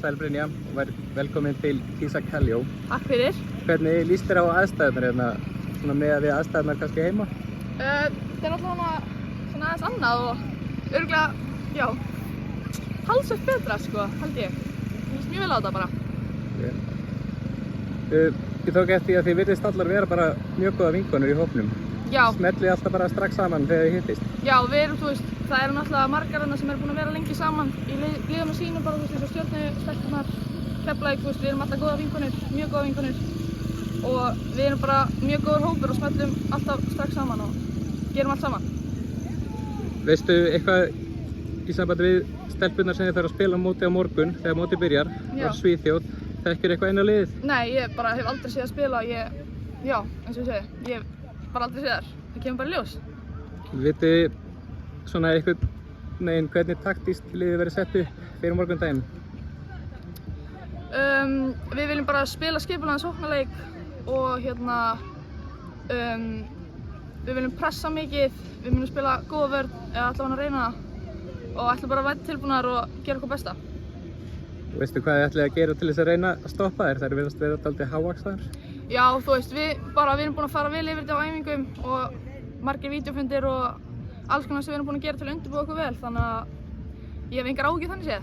Sæl Brynja og velkomin til Kisa Kallio. Takk fyrir. Hvernig líst þér á aðstæðurnar hérna, svona með að við aðstæðurnar kannski heima? Þetta er náttúrulega svona aðeins annað og örugglega, já, talsvert betra sko, held ég. Mér finnst mjög vel á þetta bara. Ég tók eftir því að þið virðist allar vera bara mjög góða vinkonur í hópnum. Já. Smellið alltaf bara strax saman þegar þið hittist. Já, við erum, þú veist, það eru náttúrulega margar hana sem eru búin að vera lengi saman í liðunum sínum bara, þú veist, eins og Stjörnustelpurnar, Keflavík, þú veist, við erum alltaf góða vinkonur, mjög góða vinkonur og við erum bara mjög góður hópur og smellum alltaf strax saman og gerum allt saman. Veistu eitthvað í sambandi við stelpurnar sem þið þarf að spila móti á morgun þegar móti byrjar á Svíþjóð? Þekkir eitthvað inn á liðið? Nei, ég bara hef aldrei séð að spila, já, eins og ég segi, ég hef bara aldrei séð þær, það kemur bara í ljós. Vitið svona einhvern veginn hvernig taktískt liðið verið sett upp fyrir morgundaginn? Við viljum bara spila skipulagðan sóknarleik og við viljum pressa mikið, við viljum spila góða vörn eða allavega að reyna það og ætlum bara að vera tilbúnar og gera okkur besta. Veistu hvað þið ætlið að gera til þess að reyna að stoppa þér? Þær virðast vera dálítið hávaxnar. Já, þú veist, við erum búin að fara vel yfir þetta á æfingum og margir vídeófundir og alls konar sem við erum búin að gera til að undirbúa okkur vel, þannig að ég hef engar áhyggjur þannig séð.